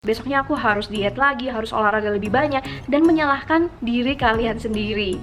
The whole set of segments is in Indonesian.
Besoknya aku harus diet lagi, harus olahraga lebih banyak, dan menyalahkan diri kalian sendiri.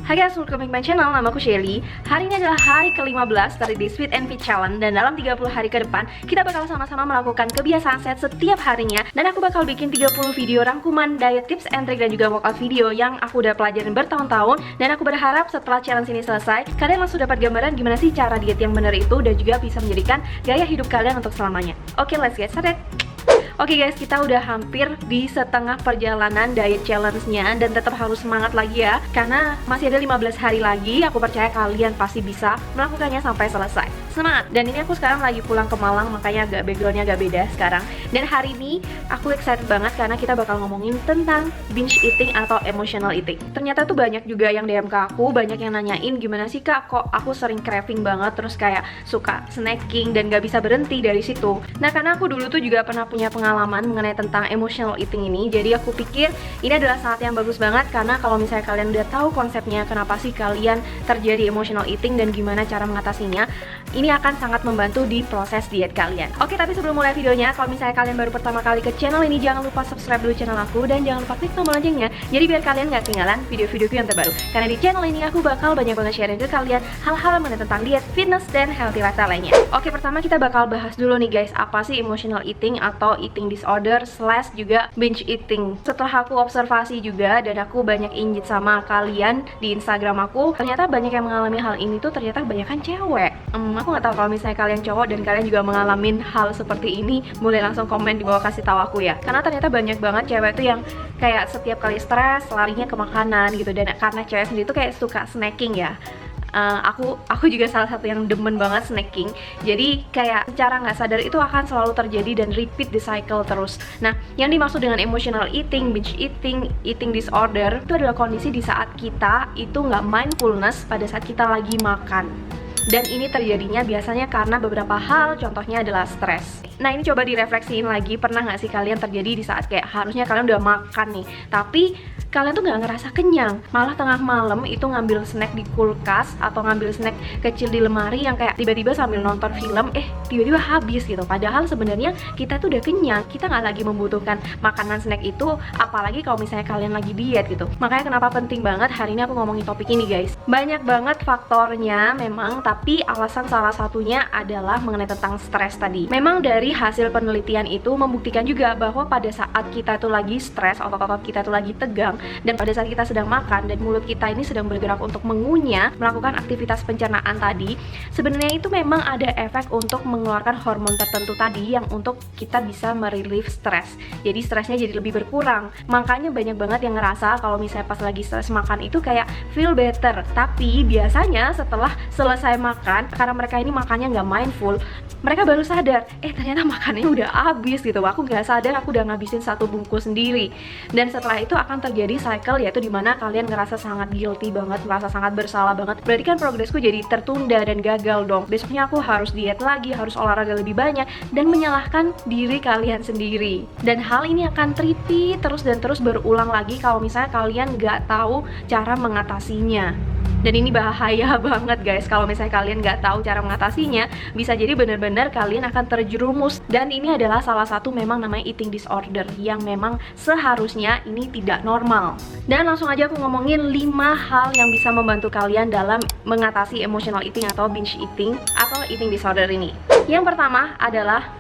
Hai guys, welcome back to my channel, nama aku Shelly. Hari ini adalah hari ke-15 dari The Sweet and Fit Challenge. Dan dalam 30 hari ke depan, kita bakal sama-sama melakukan kebiasaan sehat setiap harinya. Dan aku bakal bikin 30 video rangkuman diet tips and trick dan juga workout video yang aku udah pelajarin bertahun-tahun. Dan aku berharap setelah challenge ini selesai, kalian langsung dapat gambaran gimana sih cara diet yang benar itu, dan juga bisa menjadikan gaya hidup kalian untuk selamanya. Oke, let's get started. Oke guys, kita udah hampir di setengah perjalanan diet challenge-nya, dan tetap harus semangat lagi ya, karena masih ada 15 hari lagi. Aku percaya kalian pasti bisa melakukannya sampai selesai. Semangat! Dan ini aku sekarang lagi pulang ke Malang, makanya background-nya agak beda sekarang. Dan hari ini aku excited banget karena kita bakal ngomongin tentang binge eating atau emotional eating. Ternyata tuh banyak juga yang DM ke aku, banyak yang nanyain gimana sih kak, kok aku sering craving banget, terus kayak suka snacking dan gak bisa berhenti dari situ. Nah, karena aku dulu tuh juga pernah punya pengalaman mengenai tentang emotional eating ini, jadi aku pikir ini adalah saat yang bagus banget, karena kalau misalnya kalian udah tahu konsepnya, kenapa sih kalian terjadi emotional eating dan gimana cara mengatasinya, ini akan sangat membantu di proses diet kalian. Oke, tapi sebelum mulai videonya, kalau misalnya kalian baru pertama kali ke channel ini, jangan lupa subscribe dulu channel aku, dan jangan lupa klik tombol loncengnya, jadi biar kalian gak ketinggalan video-videoku yang terbaru. Karena di channel ini aku bakal banyak banget sharing ke kalian hal-hal mengenai tentang diet, fitness, dan healthy lifestyle lainnya. Oke, pertama kita bakal bahas dulu nih guys, apa sih emotional eating atau eating disorder slash juga binge eating. Setelah aku observasi juga, dan aku banyak injit sama kalian di Instagram aku, ternyata banyak yang mengalami hal ini tuh ternyata kebanyakan cewek. Aku nggak tahu kalau misalnya kalian cowok dan kalian juga mengalami hal seperti ini, boleh langsung komen di bawah kasih tahu aku ya. Karena ternyata banyak banget cewek tuh yang kayak setiap kali stres larinya ke makanan gitu, dan karena cewek sendiri tuh kayak suka snacking ya. Aku juga salah satu yang demen banget snacking. Jadi kayak secara nggak sadar itu akan selalu terjadi dan repeat the cycle terus. Nah, yang dimaksud dengan emotional eating, binge eating, eating disorder itu adalah kondisi di saat kita itu nggak mindfulness pada saat kita lagi makan. Dan ini terjadinya biasanya karena beberapa hal, contohnya adalah stres. Nah, ini coba direfleksiin lagi, pernah nggak sih kalian terjadi di saat kayak harusnya kalian udah makan nih, tapi kalian tuh nggak ngerasa kenyang, malah tengah malam itu ngambil snack di kulkas atau ngambil snack kecil di lemari yang kayak tiba-tiba sambil nonton film, tiba-tiba habis gitu. Padahal sebenarnya kita tuh udah kenyang, kita nggak lagi membutuhkan makanan snack itu, apalagi kalau misalnya kalian lagi diet gitu. Makanya kenapa penting banget hari ini aku ngomongin topik ini guys. Banyak banget faktornya memang, tapi alasan salah satunya adalah mengenai tentang stres tadi. Memang dari hasil penelitian itu membuktikan juga bahwa pada saat kita tuh lagi stres, otot-otot kita tuh lagi tegang, dan pada saat kita sedang makan dan mulut kita ini sedang bergerak untuk mengunyah, melakukan aktivitas pencernaan tadi, sebenarnya itu memang ada efek untuk mengeluarkan hormon tertentu tadi yang untuk kita bisa merelief stres. Jadi stresnya jadi lebih berkurang. Makanya banyak banget yang ngerasa kalau misalnya pas lagi stres makan itu kayak feel better. Tapi biasanya setelah selesai makan, karena mereka ini makannya nggak mindful, mereka baru sadar, ternyata makanannya udah habis gitu. Aku nggak sadar aku udah ngabisin satu bungkus sendiri. Dan setelah itu akan terjadi cycle, yaitu dimana kalian ngerasa sangat guilty banget, merasa sangat bersalah banget. Berarti kan progresku jadi tertunda dan gagal dong. Besoknya aku harus diet lagi, harus olahraga lebih banyak, dan menyalahkan diri kalian sendiri. Dan hal ini akan repeat terus dan terus berulang lagi kalau misalnya kalian nggak tahu cara mengatasinya. Dan ini bahaya banget guys, kalau misalnya kalian nggak tahu cara mengatasinya, bisa jadi benar-benar kalian akan terjerumus. Dan ini adalah salah satu memang namanya eating disorder, yang memang seharusnya ini tidak normal. Dan langsung aja aku ngomongin 5 hal yang bisa membantu kalian dalam mengatasi emotional eating atau binge eating atau eating disorder ini. Yang pertama adalah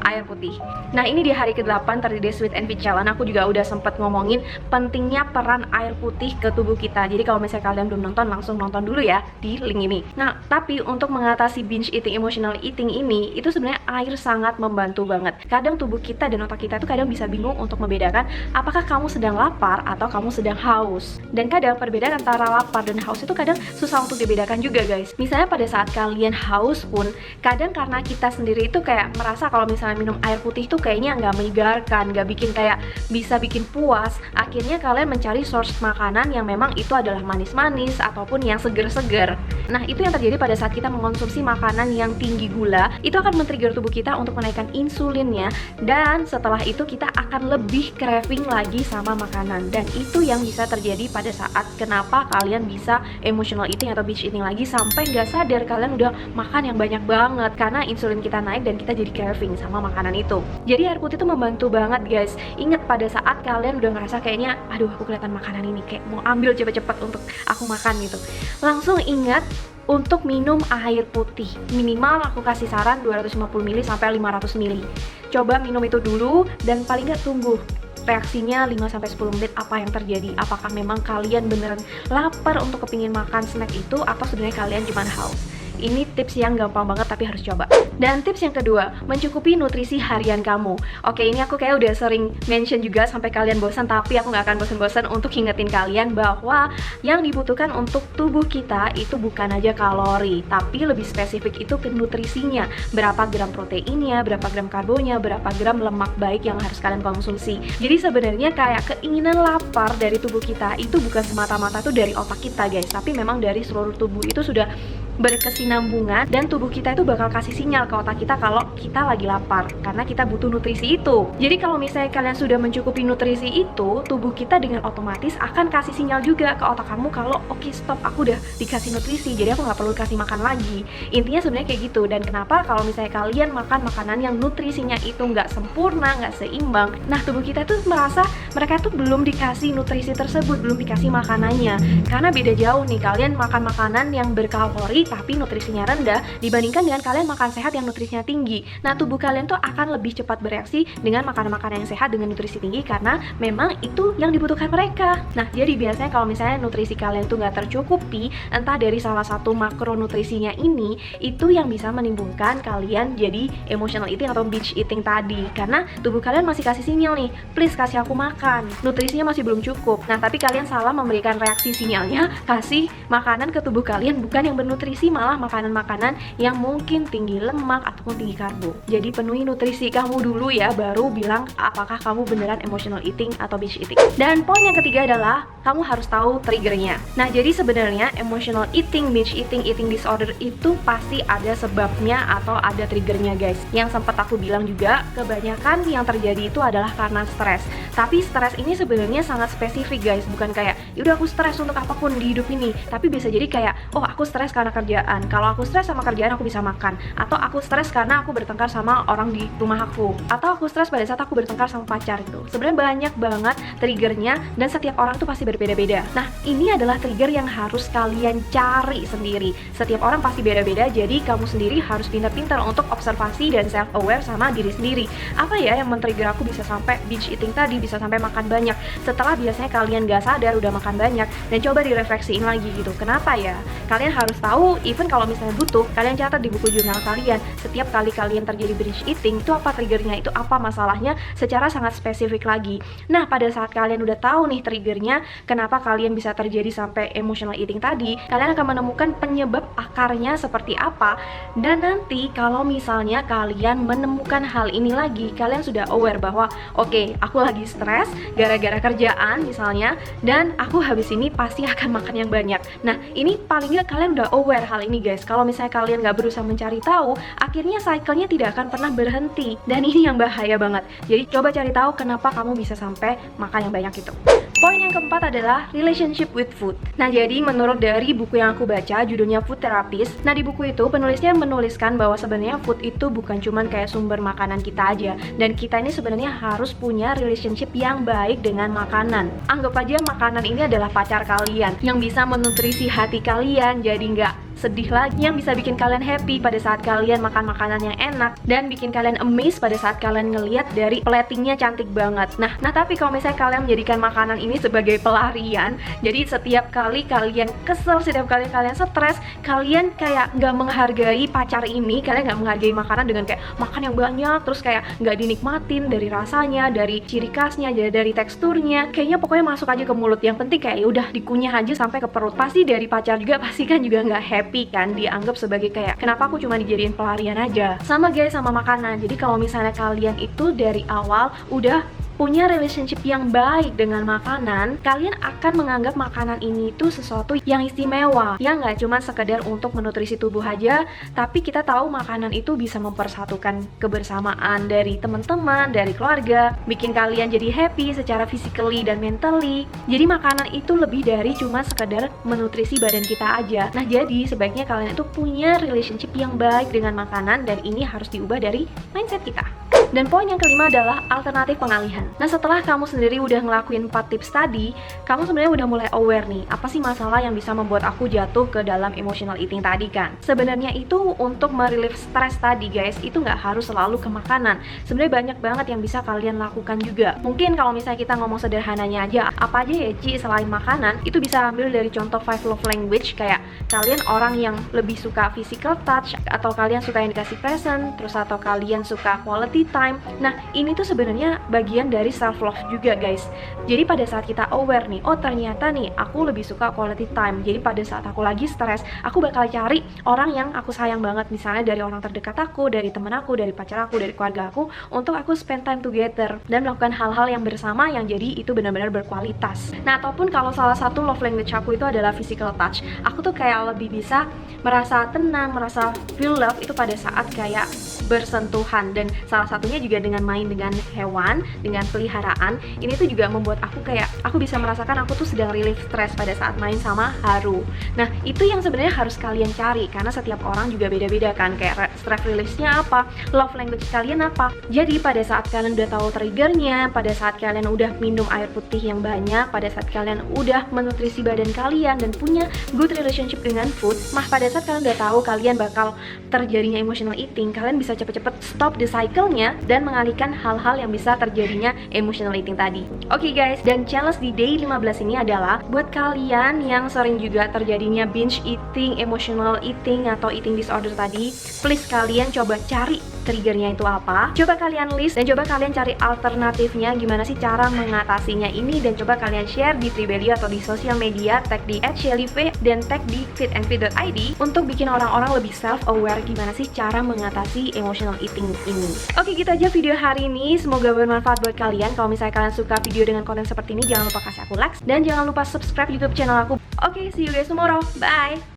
air putih. Nah, ini di hari ke-8 dari The Sweet and Fit Challenge aku juga udah sempat ngomongin pentingnya peran air putih ke tubuh kita. Jadi kalau misalnya kalian belum nonton, langsung nonton dulu ya di link ini. Nah, tapi untuk mengatasi binge eating, emotional eating ini, itu sebenarnya air sangat membantu banget. Kadang tubuh kita dan otak kita tuh kadang bisa bingung untuk membedakan apakah kamu sedang lapar atau kamu sedang haus. Dan kadang perbedaan antara lapar dan haus itu kadang susah untuk dibedakan juga guys. Misalnya pada saat kalian haus pun, kadang karena kita sendiri itu kayak merasa kalau misalnya kalian minum air putih tuh kayaknya nggak menyegarkan, nggak bikin kayak bisa bikin puas, akhirnya kalian mencari source makanan yang memang itu adalah manis-manis ataupun yang seger-seger. Nah, itu yang terjadi pada saat kita mengonsumsi makanan yang tinggi gula, itu akan men-trigger tubuh kita untuk menaikkan insulinnya, dan setelah itu kita akan lebih craving lagi sama makanan. Dan itu yang bisa terjadi pada saat kenapa kalian bisa emotional eating atau binge eating lagi sampai nggak sadar kalian udah makan yang banyak banget, karena insulin kita naik dan kita jadi craving sama makanan itu. Jadi air putih itu membantu banget guys. Ingat pada saat kalian udah ngerasa kayaknya aduh aku kelihatan makanan ini kayak mau ambil cepet-cepet untuk aku makan gitu, langsung ingat untuk minum air putih. Minimal aku kasih saran 250 ml sampai 500 ml. Coba minum itu dulu dan paling nggak tunggu reaksinya 5-10 menit apa yang terjadi. Apakah memang kalian beneran lapar untuk kepingin makan snack itu atau sebenarnya kalian cuma haus. Ini tips yang gampang banget tapi harus coba. Dan tips yang kedua, mencukupi nutrisi harian kamu. Oke, ini aku kayak udah sering mention juga sampai kalian bosan, tapi aku gak akan bosan-bosan untuk ingetin kalian bahwa yang dibutuhkan untuk tubuh kita itu bukan aja kalori, tapi lebih spesifik itu ke nutrisinya. Berapa gram proteinnya, berapa gram karbonya, berapa gram lemak baik yang harus kalian konsumsi. Jadi sebenarnya kayak keinginan lapar dari tubuh kita itu bukan semata-mata tuh dari otak kita guys, tapi memang dari seluruh tubuh itu sudah berkesinambungan, dan tubuh kita itu bakal kasih sinyal ke otak kita kalau kita lagi lapar karena kita butuh nutrisi itu. Jadi kalau misalnya kalian sudah mencukupi nutrisi itu, tubuh kita dengan otomatis akan kasih sinyal juga ke otak kamu kalau oke, stop, aku udah dikasih nutrisi, jadi aku nggak perlu kasih makan lagi. Intinya sebenarnya kayak gitu. Dan kenapa kalau misalnya kalian makan makanan yang nutrisinya itu nggak sempurna, nggak seimbang, nah tubuh kita tuh merasa mereka tuh belum dikasih nutrisi tersebut, belum dikasih makanannya. Karena beda jauh nih kalian makan makanan yang berkalori tapi nutrisinya rendah dibandingkan dengan kalian makan sehat yang nutrisinya tinggi. Nah, tubuh kalian tuh akan lebih cepat bereaksi dengan makanan-makanan yang sehat dengan nutrisi tinggi karena memang itu yang dibutuhkan mereka. Nah, jadi biasanya kalau misalnya nutrisi kalian tuh nggak tercukupi, entah dari salah satu makronutrisinya ini, itu yang bisa menimbulkan kalian jadi emotional eating atau binge eating tadi. Karena tubuh kalian masih kasih sinyal nih, please kasih aku makan, nutrisinya masih belum cukup. Nah, tapi kalian salah memberikan reaksi sinyalnya, kasih makanan ke tubuh kalian bukan yang bernutrisi, malah makanan-makanan yang mungkin tinggi lemak ataupun tinggi karbo. Jadi penuhi nutrisi kamu dulu ya, baru bilang apakah kamu beneran emotional eating atau binge eating. Dan poin yang ketiga adalah kamu harus tahu triggernya. Nah, jadi sebenarnya emotional eating, binge eating, eating disorder itu pasti ada sebabnya atau ada triggernya guys. Yang sempat aku bilang juga, kebanyakan yang terjadi itu adalah karena stres. Tapi stres ini sebenarnya sangat spesifik guys, bukan kayak yaudah aku stres untuk apapun di hidup ini, tapi bisa jadi kayak oh aku stres karena kerjaan. Kalau aku stres sama kerjaan aku bisa makan, atau aku stres karena aku bertengkar sama orang di rumah aku, atau aku stres pada saat aku bertengkar sama pacar. Itu sebenarnya banyak banget triggernya dan setiap orang tuh pasti berbeda-beda. Nah, ini adalah trigger yang harus kalian cari sendiri. Setiap orang pasti beda-beda, jadi kamu sendiri harus pintar-pintar untuk observasi dan self-aware sama diri sendiri. Apa ya yang men-trigger aku bisa sampai binge eating tadi, bisa sampai makan banyak setelah biasanya kalian gak sadar udah makan banyak, dan coba direfleksiin lagi gitu. Kenapa ya? Kalian harus tahu, even kalau misalnya butuh, kalian catat di buku jurnal kalian setiap kali kalian terjadi binge eating itu apa triggernya, itu apa masalahnya secara sangat spesifik lagi. Nah, pada saat kalian udah tahu nih triggernya, kenapa kalian bisa terjadi sampai emotional eating tadi, kalian akan menemukan penyebab akarnya seperti apa. Dan nanti kalau misalnya kalian menemukan hal ini lagi, kalian sudah aware bahwa oke, aku lagi stres gara-gara kerjaan misalnya, dan aku habis ini pasti akan makan yang banyak. Nah, ini paling nggak kalian udah aware hal ini guys. Kalau misalnya kalian nggak berusaha mencari tahu, akhirnya cycle-nya tidak akan pernah berhenti, dan ini yang bahaya banget. Jadi coba cari tahu kenapa kamu bisa sampai makan yang banyak itu. Poin yang keempat adalah relationship with food. Nah, jadi menurut dari buku yang aku baca, judulnya Food Therapist. Nah, di buku itu penulisnya menuliskan bahwa sebenarnya food itu bukan cuman kayak sumber makanan kita aja, dan kita ini sebenarnya harus punya relationship yang baik dengan makanan. Anggap aja makanan ini adalah pacar kalian yang bisa menutrisi hati kalian, jadi nggak sedih lagi, yang bisa bikin kalian happy pada saat kalian makan makanan yang enak, dan bikin kalian amazed pada saat kalian ngelihat dari platingnya cantik banget. Nah, tapi kalau misalnya kalian menjadikan makanan ini sebagai pelarian, jadi setiap kali kalian kesel, setiap kali kalian stres, kalian kayak nggak menghargai pacar ini, kalian nggak menghargai makanan dengan kayak makan yang banyak, terus kayak nggak dinikmatin dari rasanya, dari ciri khasnya, dari teksturnya, kayaknya pokoknya masuk aja ke mulut, yang penting kayak udah dikunyah aja sampai ke perut. Pasti dari pacar juga pasti kan juga nggak happy happy kan, dianggap sebagai kayak kenapa aku cuma dijadiin pelarian aja. Sama guys, sama makanan. Jadi kalau misalnya kalian itu dari awal udah punya relationship yang baik dengan makanan, kalian akan menganggap makanan ini tuh sesuatu yang istimewa, yang nggak cuma sekedar untuk menutrisi tubuh aja, tapi kita tahu makanan itu bisa mempersatukan kebersamaan dari teman-teman, dari keluarga, bikin kalian jadi happy secara physically dan mentally. Jadi makanan itu lebih dari cuma sekedar menutrisi badan kita aja. Nah, jadi sebaiknya kalian itu punya relationship yang baik dengan makanan, dan ini harus diubah dari mindset kita. Dan poin yang kelima adalah alternatif pengalihan. Nah, setelah kamu sendiri udah ngelakuin 4 tips tadi, kamu sebenarnya udah mulai aware nih, apa sih masalah yang bisa membuat aku jatuh ke dalam emotional eating tadi kan? Sebenarnya itu untuk merelieve stres tadi guys, itu nggak harus selalu ke makanan. Sebenarnya banyak banget yang bisa kalian lakukan juga. Mungkin kalau misalnya kita ngomong sederhananya aja, apa aja ya Ci selain makanan, itu bisa ambil dari contoh 5 love language, kayak kalian orang yang lebih suka physical touch, atau kalian suka yang dikasih present, terus atau kalian suka quality time. Nah, ini tuh sebenarnya bagian dari self love juga guys. Jadi pada saat kita aware nih, oh ternyata nih aku lebih suka quality time. Jadi pada saat aku lagi stres, aku bakal cari orang yang aku sayang banget, misalnya dari orang terdekat aku, dari temen aku, dari pacar aku, dari keluarga aku, untuk aku spend time together dan melakukan hal-hal yang bersama yang jadi itu benar-benar berkualitas. Nah, ataupun kalau salah satu love language aku itu adalah physical touch, aku tuh kayak lebih bisa merasa tenang, merasa feel love itu pada saat kayak bersentuhan, dan salah satunya juga dengan main dengan hewan, dengan peliharaan. Ini tuh juga membuat aku kayak aku bisa merasakan aku tuh sedang relief stress pada saat main sama Haru. Nah, itu yang sebenarnya harus kalian cari, karena setiap orang juga beda-beda kan, kayak stress release-nya apa, love language kalian apa. Jadi pada saat kalian udah tahu triggernya, pada saat kalian udah minum air putih yang banyak, pada saat kalian udah menutrisi badan kalian dan punya good relationship dengan food, pada saat kalian udah tahu kalian bakal terjadinya emotional eating, kalian bisa cepet-cepet stop the cycle-nya dan mengalihkan hal-hal yang bisa terjadinya emotional eating tadi. Oke guys, dan challenge di day 15 ini adalah buat kalian yang sering juga terjadinya binge eating, emotional eating, atau eating disorder tadi, please kalian coba cari triggernya itu apa, coba kalian list, dan coba kalian cari alternatifnya gimana sih cara mengatasinya ini, dan coba kalian share di Tribelio atau di sosial media, tag di @shellyv dan tag di fitandfit.id untuk bikin orang-orang lebih self-aware gimana sih cara mengatasi emotional eating ini. Oke, gitu aja video hari ini, semoga bermanfaat buat kalian. Kalau misalnya kalian suka video dengan konten seperti ini, jangan lupa kasih aku like, dan jangan lupa subscribe YouTube channel aku. Oke, see you guys tomorrow, bye!